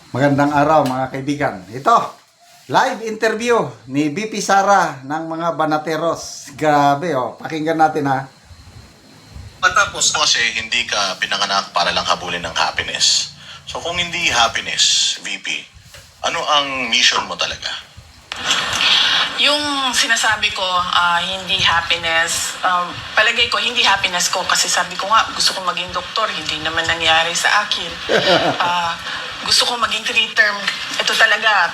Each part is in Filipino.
Magandang araw mga kaibigan. Ito, live interview ni BP Sara ng mga Banateros. Grabe pakinggan natin ha. Matapos kasi hindi ka pinanganak para lang habulin ng happiness. So kung hindi happiness, VP, ano ang mission mo talaga? Yung sinasabi ko, hindi happiness, palagay ko, hindi happiness ko kasi sabi ko nga, gusto ko maging doktor, hindi naman nangyari sa akin. Gusto ko maging 3-term. Ito talaga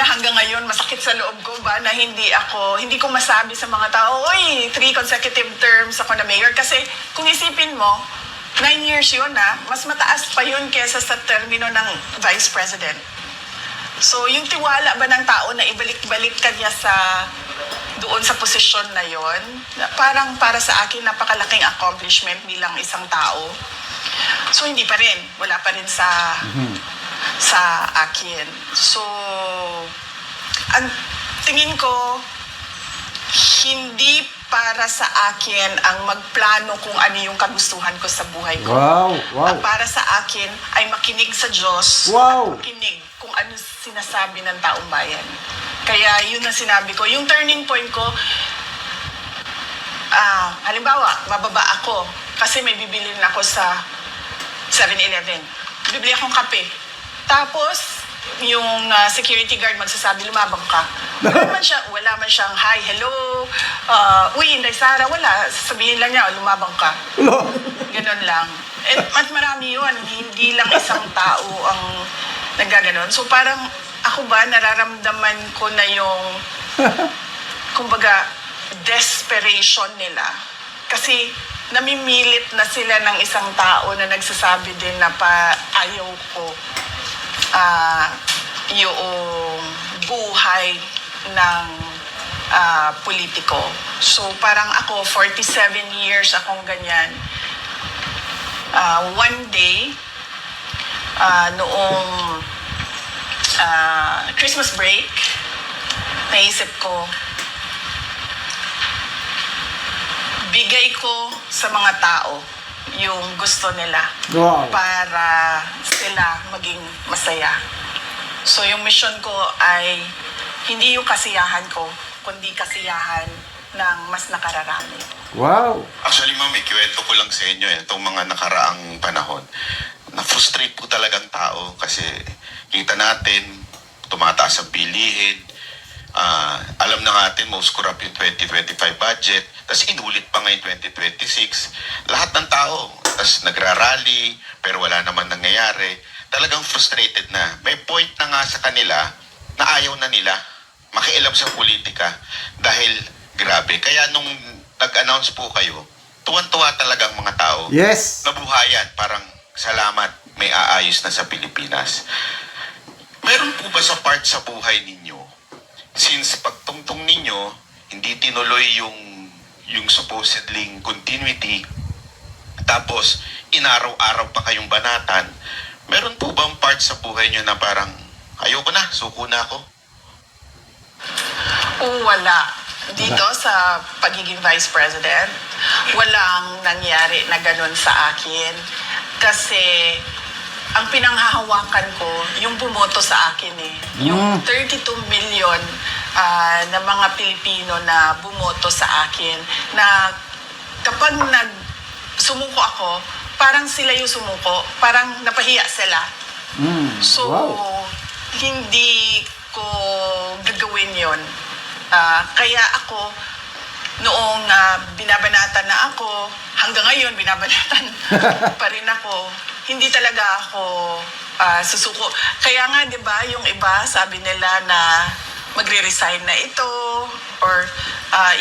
hanggang ngayon, masakit sa loob ko ba na hindi ko masabi sa mga tao, oy, 3 consecutive terms ako na mayor. Kasi kung isipin mo, 9 years yun mas mataas pa yun kesa sa termino ng vice president. So, yung tiwala ba ng tao na ibalik-balik ka niya doon sa posisyon na yon, parang para sa akin napakalaking accomplishment bilang isang tao. So, hindi pa rin. Wala pa rin sa akin. So, ang tingin ko, hindi para sa akin ang magplano kung ano yung kagustuhan ko sa buhay ko. Wow. Ang para sa akin ay makinig sa Diyos Wow. at makinig kung ano sinasabi ng taong bayan. Kaya yun ang sinabi ko. Yung turning point ko, halimbawa, mababa ako kasi may bibilin ako sa 7-Eleven. Bibili akong kape. Tapos, yung security guard magsasabi, lumabang ka. Wala man siyang, hi, hello, uy, Inday Sara, wala. Sabihin lang niya, lumabang ka. Ganon lang. At marami yun. Hindi lang isang tao ang naggaganon. So parang ako ba, nararamdaman ko na yung, kumbaga, desperation nila. Kasi namimilit na sila ng isang tao na nagsasabi din na ayaw ko yung buhay ng politiko. So parang ako, 47 years akong ganyan. One day, noong Christmas break, naisip ko, bigay ko sa mga tao yung gusto nila. Wow. Para sila maging masaya. So yung mission ko ay hindi yung kasiyahan ko, kundi kasiyahan ng mas nakararami. Wow. Actually, ma'am, ikiwento ko lang sa inyo itong mga nakaraang panahon. Na-frustrate po talagang tao kasi kita natin, tumataas ang bilihin. Alam na natin, most corrupt yung 2025 budget. Tapos inulit pa ngayon 2026. Lahat ng tao, tapos nagrarally, pero wala naman nangyayari. Talagang frustrated na. May point na nga sa kanila na ayaw na nila makialam sa politika dahil grabe. Kaya nung nag-announce po kayo, tuwan-tuwa talagang mga tao. Yes. Nabuhayan, parang salamat, may aayos na sa Pilipinas. Meron po ba sa part sa buhay ninyo, since pagtungtong ninyo, hindi tinuloy yung supposedly continuity, tapos inaraw-araw pa kayong banatan, meron po bang part sa buhay nyo na parang, ayoko na, suko na ako? Wala. Dito sa pagiging vice president, walang nangyari na ganun sa akin. Kasi ang pinanghahawakan ko, yung bumoto sa akin Yung 32 million na mga Pilipino na bumoto sa akin, na kapag sumuko ako, parang sila yung sumuko, parang napahiya sila. So, Wow. hindi ko gagawin yon. Kaya ako, noong binabanatan na ako, hanggang ngayon binabanatan pa rin ako, hindi talaga ako susuko. Kaya nga, di ba, yung iba, sabi nila na magre-resign na ito, or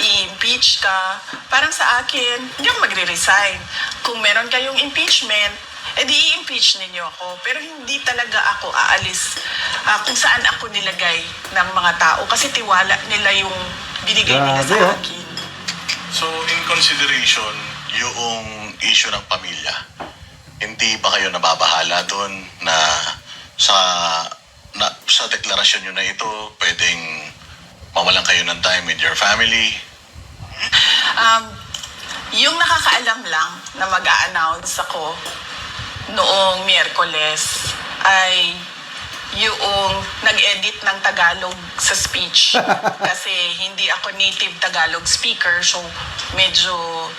i-impeach ka. Parang sa akin, hindi ako magre-resign. Kung meron kayong impeachment, edi i-impeach ninyo ako. Pero hindi talaga ako aalis kung saan ako nilagay ng mga tao. Kasi tiwala nila yung binigay nila sa Grabe, akin. So, in consideration, yung issue ng pamilya, hindi ba kayo nababahala doon na sa deklarasyon nyo na ito, pwedeng mawalan kayo ng time with your family? Yung nakakaalam lang na mag-a-announce ako noong Miyerkules ay yung nag-edit ng Tagalog sa speech. Kasi hindi ako native Tagalog speaker, so medyo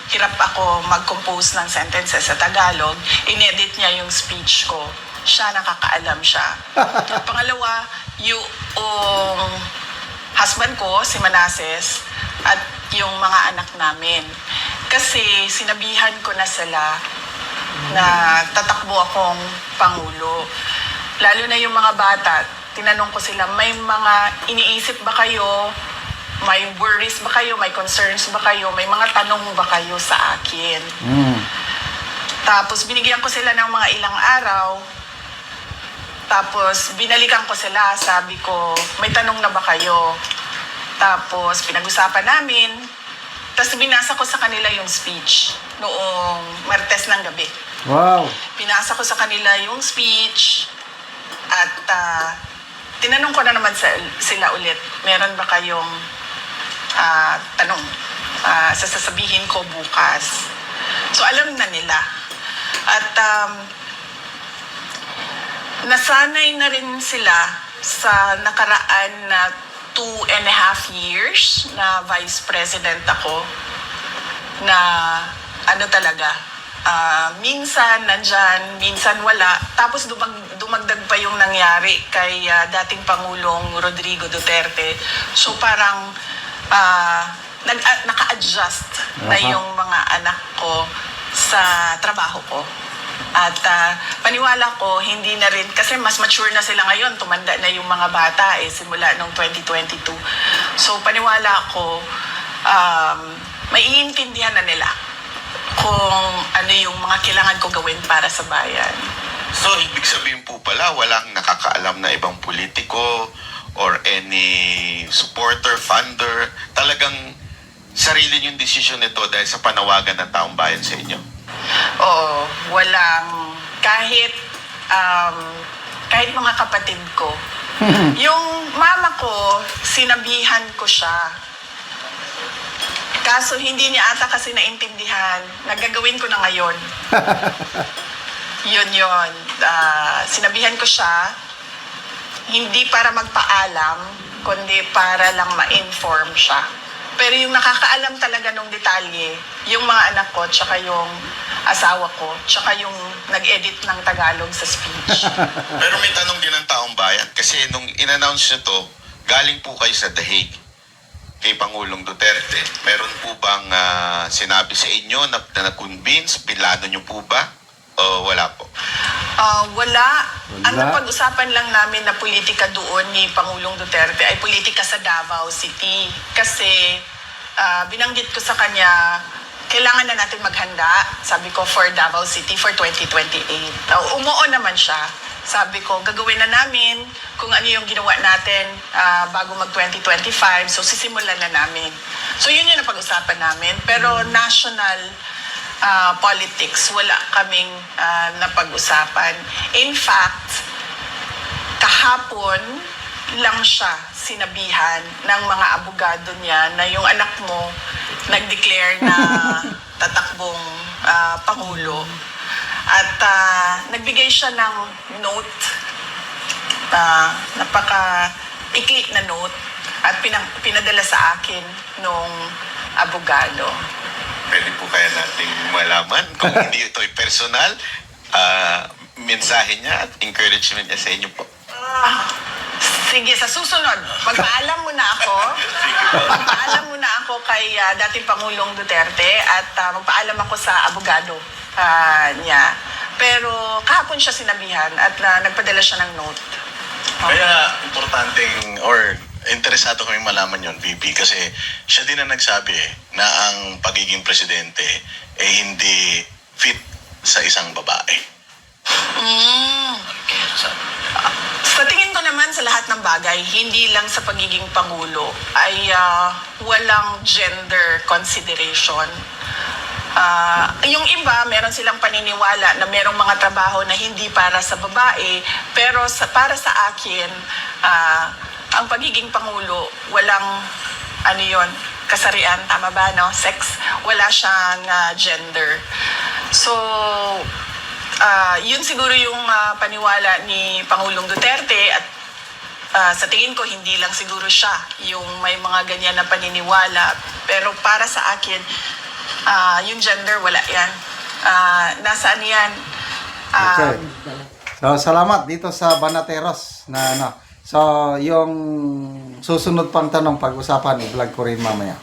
hirap ako mag-compose ng sentences sa Tagalog. Inedit niya yung speech ko. Siya, nakakaalam siya. Pangalawa, yung husband ko, si Manases, at yung mga anak namin. Kasi sinabihan ko na sila na tatakbo akong Pangulo. Lalo na yung mga bata, tinanong ko sila, may mga iniisip ba kayo? May worries ba kayo? May concerns ba kayo? May mga tanong ba kayo sa akin? Tapos binigyan ko sila ng mga ilang araw. Tapos binalikan ko sila, sabi ko, may tanong na ba kayo? Tapos pinag-usapan namin. Tapos binasa ko sa kanila yung speech noong Martes ng gabi. Wow. Pinasa ko sa kanila yung speech at tinanong ko na naman sila ulit, meron ba kayong tanong sasabihin ko bukas? So alam na nila. At nasanay na rin sila sa nakaraan na 2.5 years na vice president ako na ano talaga, minsan nandyan, minsan wala. Tapos dumagdag pa yung nangyari kay dating Pangulong Rodrigo Duterte. So parang naka-adjust na yung mga anak ko sa trabaho ko. At paniwala ko, hindi na rin, kasi mas mature na sila ngayon, tumanda na yung mga bata simula nung 2022. So paniwala ko, may iintindihan na nila kung ano yung mga kailangan ko gawin para sa bayan. So, ibig sabihin po pala, walang nakakaalam na ibang politiko or any supporter, funder. Talagang sarili yung desisyon nito dahil sa panawagan ng taong bayan sa inyo. Oo, walang kahit mga kapatid ko. Yung mama ko, sinabihan ko siya. Kaso hindi niya ata kasi naintindihan. Nagagawin ko na ngayon. Yun. Sinabihan ko siya, hindi para magpaalam, kundi para lang ma-inform siya. Pero yung nakakaalam talaga ng detalye, yung mga anak ko, tsaka yung asawa ko, tsaka yung nag-edit ng Tagalog sa speech. Pero may tanong din ng taong bayan. Kasi nung in-announce nyo to, galing po kayo sa The Hague kay Pangulong Duterte. Meron po bang sinabi sa inyo na na-convince? Pilado nyo po ba? O wala po? Wala. Ang napag-usapan lang namin na politika doon ni Pangulong Duterte ay politika sa Davao City. Kasi binanggit ko sa kanya, kailangan na natin maghanda, sabi ko, for Davao City for 2028. Umuo naman siya. Sabi ko, gagawin na namin kung ano yung ginawa natin bago mag-2025. So, sisimulan na namin. So, yun yung napag-usapan namin. Pero national politics, wala kaming napag-usapan. In fact, kahapon lang siya sinabihan ng mga abogado niya na yung anak mo nag-declare na tatakbong Pangulo. At nagbigay siya ng note, napaka-ikli na note, at pinadala sa akin nung abogado. Pwede po kaya nating malaman kung hindi ito ay personal, mensahe niya at encouragement niya sa inyo po. Sige, sa susunod, magpaalam muna ako. Magpaalam muna ako kay dating Pangulong Duterte at magpaalam ako sa abogado niya. Pero kahapon siya sinabihan at nagpadala siya ng note. Kaya importanteng or interesado kami malaman yon, VP, kasi siya din ang nagsabi na ang pagiging presidente hindi fit sa isang babae. Sa tingin ko naman sa lahat ng bagay, hindi lang sa pagiging Pangulo, ay walang gender consideration. Yung iba, meron silang paniniwala na merong mga trabaho na hindi para sa babae, pero para sa akin, ang pagiging Pangulo, walang kasarian, tama ba, no? Sex, wala siyang gender. So, yun siguro yung paniwala ni Pangulong Duterte at sa tingin ko hindi lang siguro siya yung may mga ganyan na paniniwala. Pero para sa akin, yung gender, wala yan. Nasaan yan? Okay. So, salamat dito sa Banateros na ano. So, yung susunod pang tanong pag-usapan, i-vlog ko rin mamaya.